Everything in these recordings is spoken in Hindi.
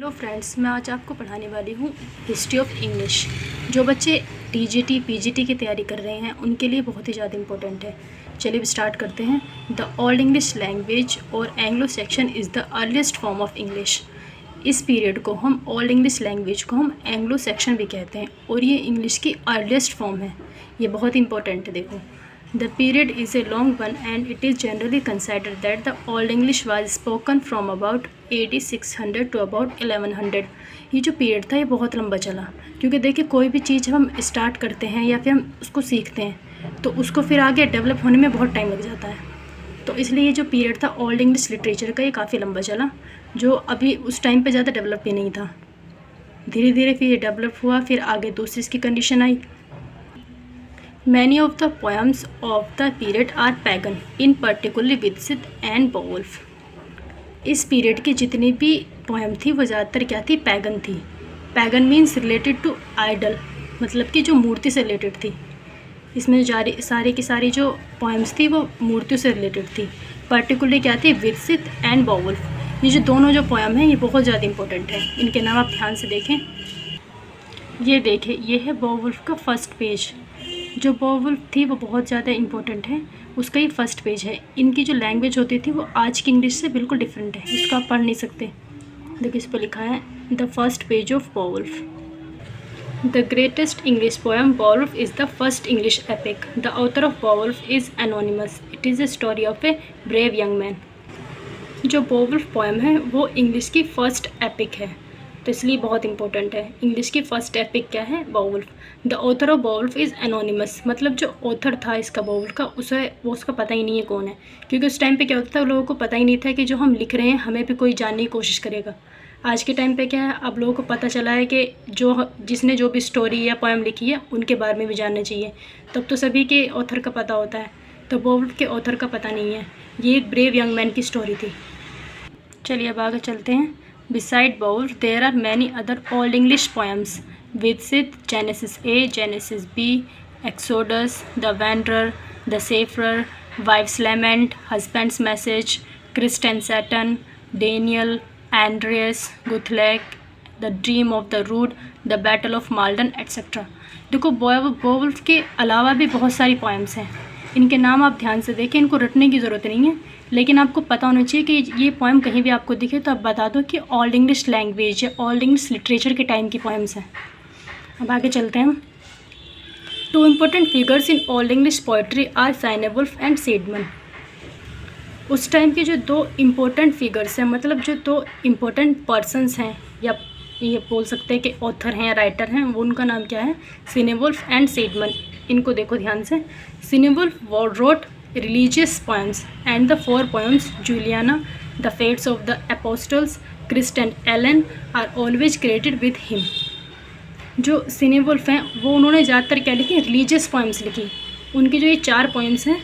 हेलो फ्रेंड्स, मैं आज आपको पढ़ाने वाली हूँ हिस्ट्री ऑफ इंग्लिश। जो बच्चे टीजीटी पीजीटी की तैयारी कर रहे हैं उनके लिए बहुत ही ज़्यादा इंपॉर्टेंट है। चलिए स्टार्ट करते हैं। द ओल्ड इंग्लिश लैंग्वेज और Anglo Saxon is the earliest form of English. इस पीरियड को हम ओल्ड इंग्लिश लैंग्वेज को हम एंग्लो सेक्शन भी कहते हैं और ये इंग्लिश की अर्लीस्ट फॉर्म है। ये बहुत इंपॉर्टेंट है। देखो, The period is a long one and it is generally considered that the Old English was spoken from about AD 600 to about 1100। ये जो पीरियड था ये बहुत लंबा चला, क्योंकि देखिए कोई भी चीज़ हम स्टार्ट करते हैं या फिर हम उसको सीखते हैं तो उसको फिर आगे डेवलप होने में बहुत टाइम लग जाता है। तो इसलिए ये जो पीरियड था ओल्ड इंग्लिश लिटरेचर का ये काफ़ी लंबा चला, जो अभी उस टाइम पे ज़्यादा डेवलप भी नहीं था। धीरे धीरे फिर ये डेवलप हुआ, फिर आगे दूसरी इसकी condition I. Many of the poems of the period are pagan, in particular Vidsit and Beowulf। इस पीरियड की जितनी भी पोएम थी वो ज़्यादातर क्या थी, पैगन थी। Pagan means related to idol, मतलब कि जो मूर्ति से रिलेटेड थी। इसमें सारी की सारी जो पोएम्स थी वो मूर्तियों से रिलेटेड थी। पर्टिकुलरली क्या थी, विदसित एंड बेओवुल्फ। ये जो दोनों जो पोएम हैं ये बहुत ज़्यादा इंपॉर्टेंट है। इनके नाम आप ध्यान से देखें। ये देखें, ये है बेओवुल्फ का फर्स्ट पेज। जो बेओवुल्फ थी वो बहुत ज़्यादा इंपॉर्टेंट है, उसका ही फर्स्ट पेज है। इनकी जो लैंग्वेज होती थी वो आज की इंग्लिश से बिल्कुल डिफरेंट है, इसको आप पढ़ नहीं सकते। देखिए इस पर लिखा है the first page of Beowulf. The greatest English poem Beowulf is the first English epic. The author of Beowulf is anonymous. It is a story of a brave young man. जो बेओवुल्फ पोएम है वो इंग्लिश की फ़र्स्ट एपिक है, तो इसलिए बहुत इंपॉर्टेंट है। इंग्लिश की फ़र्स्ट एपिक क्या है, Beowulf. The author of Beowulf is anonymous, मतलब जो ऑथर था इसका बेओवुल्फ का उसका पता ही नहीं है कौन है, क्योंकि उस टाइम पे क्या होता था, लोगों को पता ही नहीं था कि जो हम लिख रहे हैं हमें भी कोई जानने की कोशिश करेगा। आज के टाइम पे क्या है, अब लोगों को पता चला है कि जिसने जो भी स्टोरी या पोएम लिखी है उनके बारे में भी जानना चाहिए। तब तो सभी के ऑथर का पता होता है, तो बेओवुल्फ के ऑथर का पता नहीं है। ये एक ब्रेव यंग मैन की स्टोरी थी। चलिए अब आगे चलते हैं। Beside Beowulf, there are many other Old English poems: Vidsit, Genesis A, Genesis B, Exodus, The Wanderer, The Seferer, Wife's Lament, Husband's Message, Christ and Satan, Daniel, Andreas, Guthlac, The Dream of the Rood, The Battle of Maldon, etc. देखो, बेओवुल्फ के अलावा भी बहुत सारी पोएम्स हैं। इनके नाम आप ध्यान से देखें, इनको रटने की ज़रूरत नहीं है, लेकिन आपको पता होना चाहिए कि ये पोएम कहीं भी आपको दिखे तो आप बता दो कि ओल्ड इंग्लिश लैंग्वेज या ओल्ड इंग्लिश लिटरेचर के टाइम की पोएम्स हैं। अब आगे चलते हैं। Two important figures in old English poetry are Cynewulf and Caedmon. उस टाइम के जो दो इम्पोर्टेंट फिगर्स हैं, मतलब जो दो इम्पोर्टेंट पर्सनस हैं, या ये बोल सकते हैं कि ऑथर हैं या राइटर हैं, वो उनका नाम क्या है, सिनेवुल्फ एंड सीडमन। इनको देखो ध्यान से। सिनेवुल्फ road religious poems and the 4 poems Juliana, the Fates of the Apostles, Christ and Ellen are always credited with him। जो सिनेवुल्फ हैं वो उन्होंने ज़्यादातर क्या लिखी, रिलीजियस पोएम्स लिखी। उनकी जो ये 4 पोएम्स हैं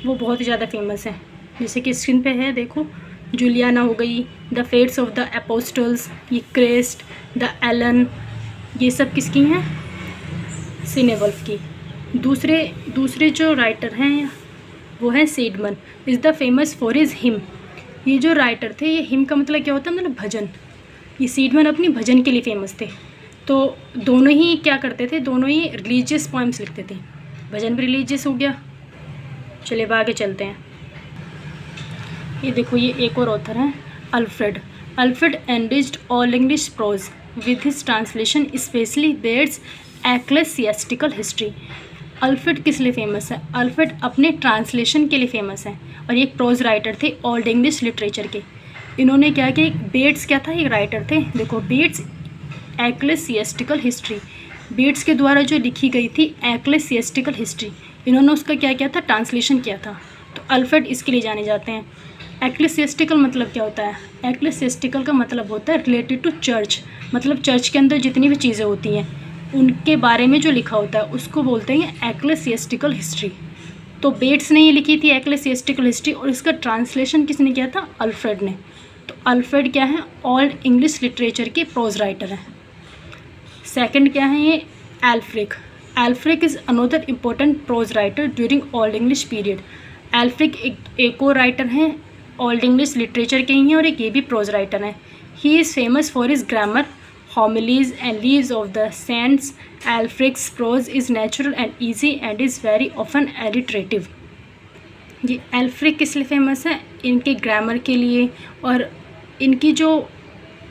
वो बहुत ही ज़्यादा फेमस हैं, जैसे कि स्क्रीन पे है देखो। जूलियाना हो गई, the fates of the apostles, ये क्रिस्ट, द एलन, ये सब किसकी हैं, सिनेवुल्फ की। दूसरे जो राइटर हैं वो है Caedmon, is the famous for his hymn. ये जो राइटर थे, ये हिम का मतलब क्या होता है, मतलब भजन। ये सीडमन अपनी भजन के लिए फेमस थे। तो दोनों ही क्या करते थे, दोनों ही रिलीजियस पोएम्स लिखते थे। भजन भी रिलीजियस हो गया। चलिए अब आगे चलते हैं। ये देखो, ये एक और ऑथर हैं, Alfred. Alfred enriched old English prose with his translation, specially Bede's ecclesiastical history. Alfred किस लिए फेमस है, अल्फ्रेड अपने ट्रांसलेशन के लिए फेमस है, और ये एक प्रोज राइटर थे ओल्ड इंग्लिश लिटरेचर के। इन्होंने क्या किया, बेट्स क्या था, एक राइटर थे। देखो, बेट्स एक्लेसियास्टिकल हिस्ट्री, बेट्स के द्वारा जो लिखी गई थी एक्लेसियास्टिकल हिस्ट्री, इन्होंने उसका क्या किया था, ट्रांसलेशन किया था। तो अल्फ्रेड इसके लिए जाने जाते हैं। एक्लेसियास्टिकल मतलब क्या होता है, एक्लेसियास्टिकल का मतलब होता है रिलेटेड टू चर्च, मतलब चर्च के अंदर जितनी भी चीज़ें होती हैं उनके बारे में जो लिखा होता है उसको बोलते हैं एक्लेसियास्टिकल हिस्ट्री। तो बेट्स ने ये लिखी थी एक्लेसियास्टिकल हिस्ट्री, और इसका ट्रांसलेशन किसने किया था, अल्फ्रेड ने। तो अल्फ्रेड क्या है, ओल्ड इंग्लिश लिटरेचर के प्रोज राइटर हैं। सेकंड क्या है, ये Aelfric. Aelfric is another important prose writer during old English period. Aelfric एक और राइटर हैं, ओल्ड इंग्लिश लिटरेचर के ही हैं, और एक ये भी प्रोज राइटर हैं। He is famous for his grammar, homilies and leaves of the saints. Alfred's prose is natural and easy and is very often alliterative. ये एल्फ्रिक किस लिए फेमस है? इनके ग्रामर के लिए, और इनकी जो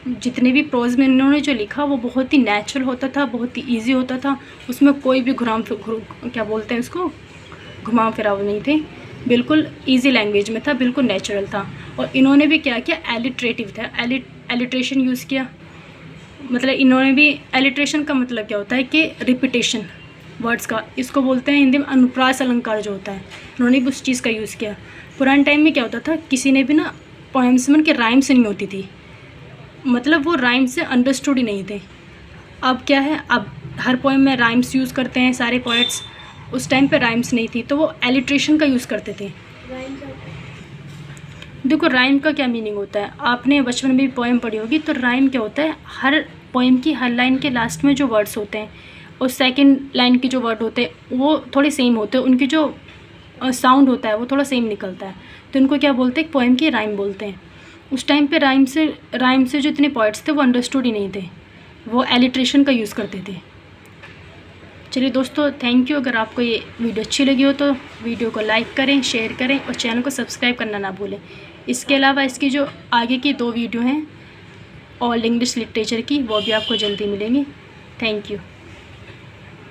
जितने भी प्रोज में इन्होंने जो लिखा वो बहुत ही नेचुरल होता था, बहुत ही इजी होता था, उसमें कोई भी क्या बोलते हैं उसको, घुमाव फिराव नहीं थे, बिल्कुल इजी लैंग्वेज में था, बिल्कुल नेचुरल था। और इन्होंने भी क्या किया, एलिट्रेटिव था, एलिट्रेशन यूज़ किया। मतलब इन्होंने भी, एलिट्रेशन का मतलब क्या होता है कि रिपीटेशन वर्ड्स का, इसको बोलते हैं हिंदी में अनुप्रास अलंकार जो होता है, इन्होंने भी उस चीज़ का यूज़ किया। पुराने टाइम में क्या होता था, किसी ने भी ना पोएम्स में उनके राइम्स नहीं होती थी, मतलब वो राइम से अंडरस्टूड ही नहीं थे। अब क्या है, अब हर पोएम में राइम्स यूज़ करते हैं सारे पोएट्स, उस टाइम पे राइम्स नहीं थी तो वो एलिट्रेशन का यूज़ करते थे। देखो राइम का क्या मीनिंग होता है, आपने बचपन में भी पोएम पढ़ी होगी, तो राइम क्या होता है, हर पोएम की हर लाइन के लास्ट में जो वर्ड्स होते हैं और सेकंड लाइन के जो वर्ड होते हैं वो थोड़े सेम होते हैं, उनकी जो साउंड होता है वो थोड़ा सेम निकलता है, तो इनको क्या बोलते हैं, पोएम की राइम बोलते हैं। उस टाइम पे राइम से जो इतने पोइट्स थे वो अंडरस्टूड ही नहीं थे, वो एलिट्रेशन का यूज़ करते थे। चलिए दोस्तों, थैंक यू। अगर आपको ये वीडियो अच्छी लगी हो तो वीडियो को लाइक करें, शेयर करें और चैनल को सब्सक्राइब करना ना भूलें। इसके अलावा इसकी जो आगे की 2 वीडियो हैं ओल्ड इंग्लिश लिटरेचर की, वो भी आपको जल्दी मिलेंगी। Thank you.